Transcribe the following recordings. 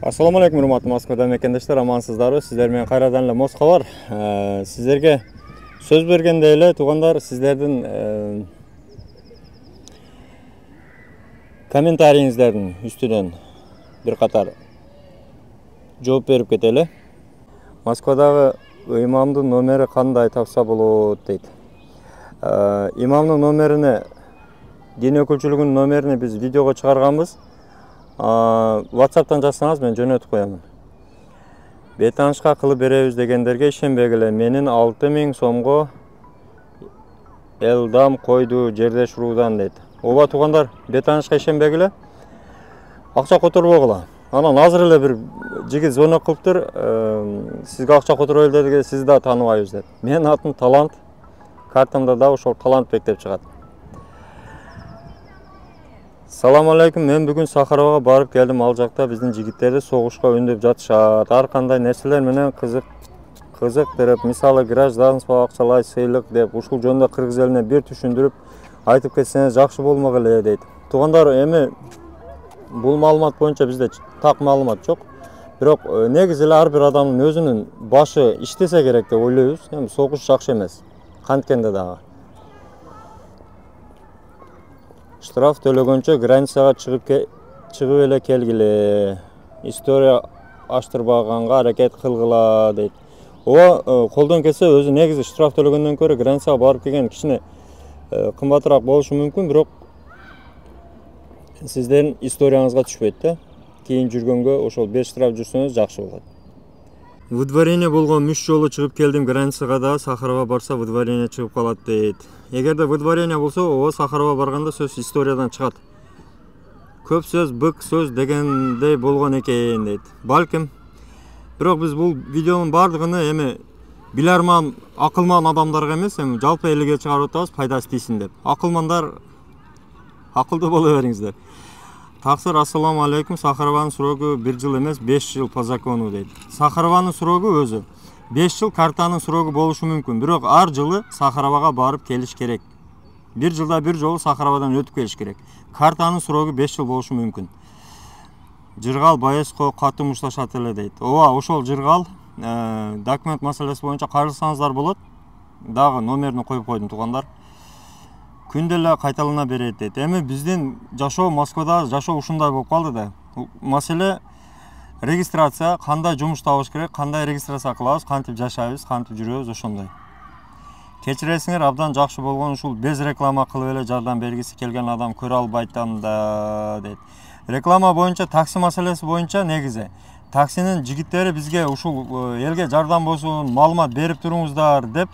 Assalamu alaikum hurmatly Moskvada mekendештер, амансыздарбы? Сиздер менен кайрадан эле Москва бар. Сиздерге сөз бергенде эле туугандар, сиздердин комментарийиңиздердин үстүнөн бир катар жооп берип кетели. Москвадагы имамдын номери кандай тапса болот дейт. Имамдын номерине, дин өкүлчүлүгүнүн номерине биз видеого чыгарганбыз. WhatsApp'tan жазсаңыз мен жөнөтүп коямын. Бетанышка кылып беребиз дегендерге ишенбегиле. Менин 6000 сомго элдам койду жердеш уруудан дейт. Ооба туугандар, бетанышка ишенбегиле. Акча которбогула. Анан азыр эле бир жигит звонок кылыптыр. Сизге акча которбойлу дедиге, сизди да тааныбайбыз деп. Менин атым Талант. Картамда да ошол Талантбек деп чыгат. Салам алейкум, мен бүгүн Сахаровага барып келдим. Ал жакта биздин жигиттерди согушка үндөп жатышат. Ар кандай нерселер менен кызыктырып, мисалы гражданство акчалай сыйлык деп ушул жөнүндө кыргыз элине бир түшүндүрүп айтып кетсеңиз жакшы болмок эле дейт. Туугандар, эми бул маалымат боюнча бизде так маалымат жок. Бирок негизи эле ар бир адамдын өзүнүн башы иштесе керек деп ойлойбуз. Эми согуш жакшы эмес. Канткенде дагы. Штраф төлөгөнчө границага чыгып эле келгиле. История аштырбаганга аракет кылгыла дейт. Ооба, колдон келсе өзү негизи штраф төлөгөндөн көрө границага барып келген кичине кымбатыраак болушу мүмкүн, бирок сиздердин историяңызга түшпөйт да. Кийин жүргөнгө ошол 5 штраф жүрсөңүз жакшы болот. Выдворение болгон 3 жолу чыгып келдим границага да, Сахарова барса выдворение чыгып калат дейт. Эгерде выдворение болсо, ооба Сахарова барганда сөз историядан чыгат. Көп сөз, бык сөз дегендей болгон экен дейт. Балким. Бирок биз бул видеонун бардыгыны эми биларман, акылман адамдарга эмес, эми жалпы элге чыгарып атабыз, пайдасы тийсин деп. Акылмандар акылдуу боло бериңиздер. Таксыр, ассаламу алейкум. Сахарованын срогу 1 жыл эмес, 5 жыл по закону дейт. Сахарованын срогу өзү 5 жыл, картанын срогу болушу мүмкүн. Бирок ар жылы Сахаровага барып келиш керек. 1 жылда 1 жолу Сахаровадан өтүп келиш керек. Картанын срогу 5 жыл болушу мүмкүн. Жыргал Баеско катты мушташат эле дейт. Ооба, ошол жыргал документ маселеси боюнча кайрылсаңыздар болот. Дагы номерин коюп койдум туугандар. Күндө эле кайталана берет дейт. Эми биздин жашоо Москвада жашоо ушундай болуп калды да. Маселе регистрация, кандай жумуш табыш керек, кандай регистрация кылабыз, кантип жашайбыз, кантип жүрөбүз, ошондой. Кечиресиңер, абдан жакшы болгон ушул без реклама кылып эле жардам бергиси келген адам көрө албайтам да дейт. Реклама боюнча, такси маселеси боюнча негизи таксинин жигиттери бизге ушул элге жардам болсун, маалымат берип туруңуздар деп,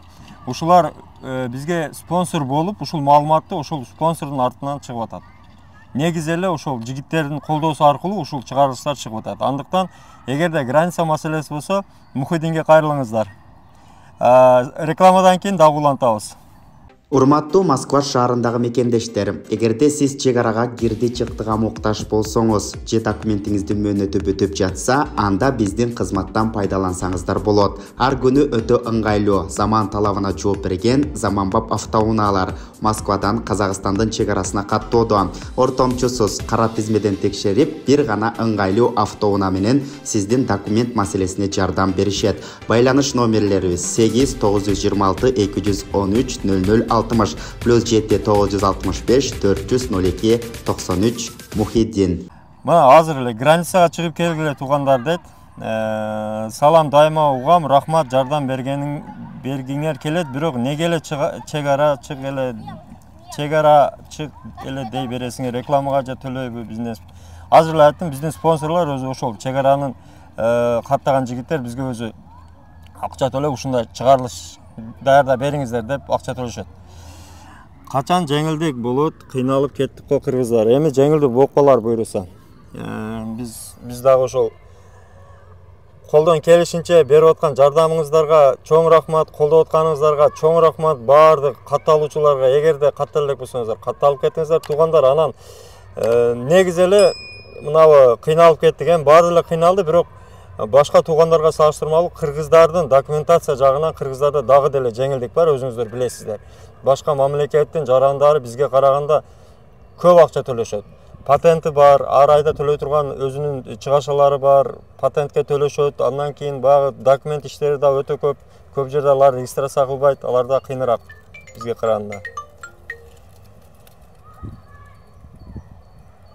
ушулар бизге спонсор болуп, ушул маалыматты ушул спонсордун артынан чыгып атат. Негизи эле ошол жигиттердин колдоосу аркылуу ушул чыгарылыштар чыгып атат. Андыктан, эгерде граница маселеси болсо, Мухиддинге кайрылыңыздар. Рекламадан кийин дагы улантабыз. Урматтуу Москва шаарындагы мекендештерим, эгерде сиз чек арага кирди чыктыга муктаж болсоңуз, же документиңиздин мөөнөтү бүтүп жатса, анда биздин кызматтан пайдалансаңыздар болот. Ар күнү өтө ыңгайлуу, заман талабына жооп берген заманбап автоунаалар Москвадан Казакстандын чек арасына каттоодо. Ортомчусуз кара тизмеден текшерип, бир гана ыңгайлуу автоунаа менен сиздин документ маселесине жардам беришет. Байланыш номерлерибиз 8 926 213 00 плюс 7 965 402 93 Мухиддин. Мына азыр эле границага чыгып келгиле туугандар дейт. Салам, дайыма угам, рахмат, жардам бергиңер келет, бирок неге эле чек ара чык эле дей бересиңер, рекламага же төлөйбү бизнес. Азыр эле айттым, биздин спонсорлор өзү ошол чек аранын каттаган жигиттер бизге өзү акча төлөп ушундай чыгарылыш даярдап бериңиздер деп акча төлөшөт. Качан жеңилдик болот, кыйналып кеттик го кыргыздар. Эми жеңилдүү болуп калар буйруса. Биз дагы ошол колдон келишинче берип аткан жардамыңыздарга чоң рахмат, колдоп атканыңыздарга чоң рахмат, баардык катталуучуларга. Эгерде каттала элек болсоңуздар, катталып кетиңиздер туугандар. Анан негизи эле мынабы кыйналып кеттик, баары эле кыйналды, бирок башка туугандарга салыштырмалуу кыргыздардын документация жагынан кыргыздарда дагы деле жеңилдик бар, өзүңүздөр билесиздер. Башка мамлекеттин жарандары бизге караганда көп акча төлөшөт. патенти бар, ар айда төлөй турган өзүнүн чыгашалары бар, патентке төлөшөт. Андан кийин баягы документ иштери да өтө көп. Көп жерде алар регистрация кылбайт, алар да кыйыныраак бизге караганда.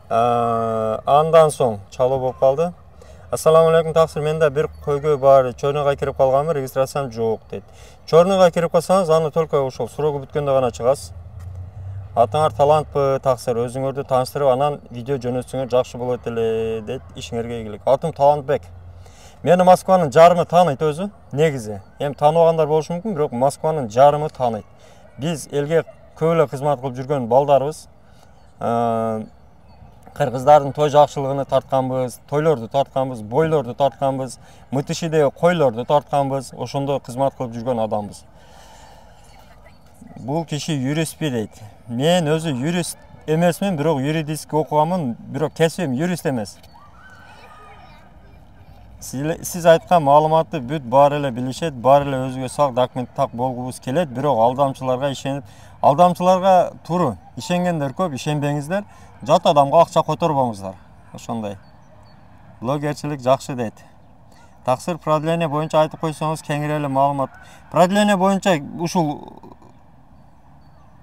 Андан соң чалуу болуп калды. Ассаламу алейкум, таксир, менде бир көйгөй бар, чорнойго кирип калганмын, регистрациям жок дейт. Чорнойго кирип калсаңыз, аны только ошол срогу бүткөндө гана чыгасыз. Атыңар талантпы, таксир, өзүңөрдү тааныштырып, анан видео жөнөтсөңөр жакшы болот эле дейт. Ишиңерге ийгилик. Атым Талантбек. Мени Москванын жарымы тааныйт өзү, негизи. Эми тааныбагандар болушу мүмкүн, бирок Москванын жарымы тааныйт. Биз элге көп эле кызмат кылып жүргөн балдарбыз. Кыргыздардын той жакшылыгын тартканбыз, тойлорду тартканбыз, бойлорду тартканбыз, МТШдеги койлорду тартканбыз, ошондо кызмат кылып жүргөн адамбыз. Бул киши юристпи дейт. Мен өзү юрист эмесмин, бирок юридический окуганмын, бирок кесибим юрист эмес. Сиз айткан маалыматты бүт баары эле билишет, баары эле өзүгө сак документ так болгубуз келет, бирок алдамчыларга ишенип, алдамчыларга туура ишенгендер көп, ишенбеңиздер. Жат адамга акча которбоңуздар. Ошондой. Блогерчилик жакшы дейт. Таксир, продление боюнча айтып койсоңуз кеңири эле маалымат. Продление боюнча ушул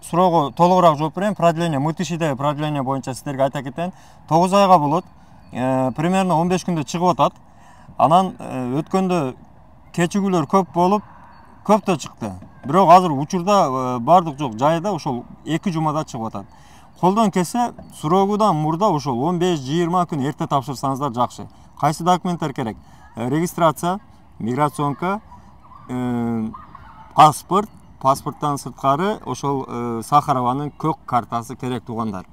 суроого толугураак жооп берейин. Продление МТШдеги продление боюнча сиздерге айта кетейин. 9 айга болот. Примерно 15 күндө чыгып атат. Анан өткөндө кечигүүлөр көп болуп, көп да чыкты. Бирок азыр учурда бардык жок жайда ошол 2 жумада чыгып атат. Колдон келсе, сурогудан мурда ошол 15-20 күн эрте тапшырсаңыздар жакшы. Кайсы документтер керек? Регистрация, миграционка, паспорт, паспорттан сырткары ошол Сахарованын көк картасы керек тугандар.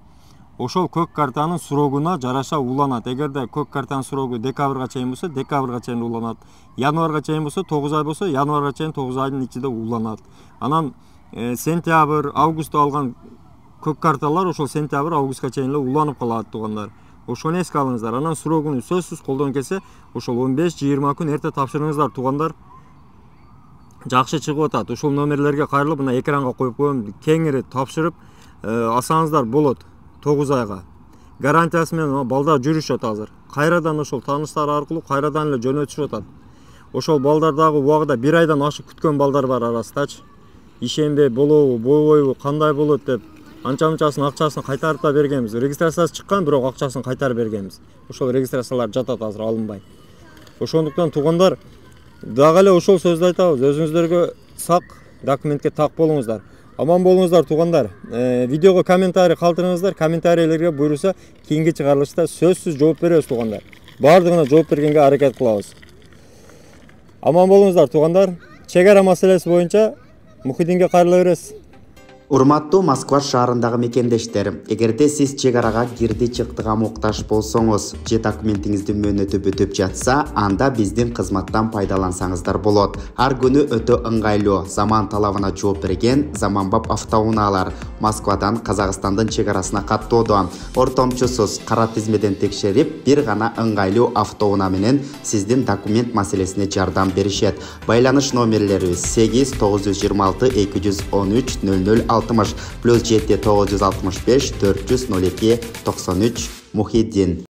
Ошол көк картанын сурогуна жараша уланат. Эгерде көк картанын сурогу декабрга чейин болсо, декабрга чейин уланат. Январга чейин болсо, 9 ай болсо, январга чейин 9 айдын ичинде уланат. Анан сентябрь, августта алган көк карталар ошол сентябрь, августка чейин эле уланып калат тугандар. Ошону эске алыңыздар. Анан сурогуну сөзсүз колдон келсе, ошол 15-20 күн эрте тапшырыңыздар тугандар. Жакшы чыгып атат. Ошол номерлерге кайрылып, мына экранга коюп коем, кеңири тапшырып алсаңыздар болот 9 айга. Гарантиясы менен балдар жүрүшөт азыр. Кайрадан ошол тааныштар аркылуу кайрадан эле жөнөтүшүп атат. Ошол балдар дагы убагында 1 айдан ашык күткөн балдар бар арасындачы. Ишенбей болобу, болбойбу, кандай болот деп анча-мынчасын акчасын кайтарып да бергенбиз. Регистрациясы чыккан, бирок акчасын кайтарып бергенбиз. Ошол регистрациялар жатат азыр алынбай. Ошондуктан тугандар дагы эле ошол сөздү айтабыз. Өзүңүздөргө сак, документке так болуңуздар. Аман болуңуздар тугандар. Видеого комментарий калтырыңыздар. Комментарийлерге буйруса, кийинки чыгарылышта сөзсүз жооп беребиз тугандар. Бардыгына жооп бергенге аракет кылабыз. Аман болуңуздар тугандар. Чек ара маселеси боюнча Мухиддинге кайрыла бересиз. Урматтуу Москва шаарындагы мекендештерим, эгерде сиз чек арага кирди чыктыга муктаж болсоңуз, же документиңиздин мөөнөтү бүтүп жатса, анда биздин кызматтан пайдалансаңыздар болот. Ар күнү өтө ыңгайлуу, заман талабына жооп берген заманбап автоунаалар Москвадан Казакстандын чек арасына каттоодо. Ортомчусуз кара тизмеден текшерип, бир гана ыңгайлуу автоунаа менен сиздин документ маселесине жардам беришет. Байланыш номерлерибиз 8 926 213 00 +7 965 402 93 Мухиддин.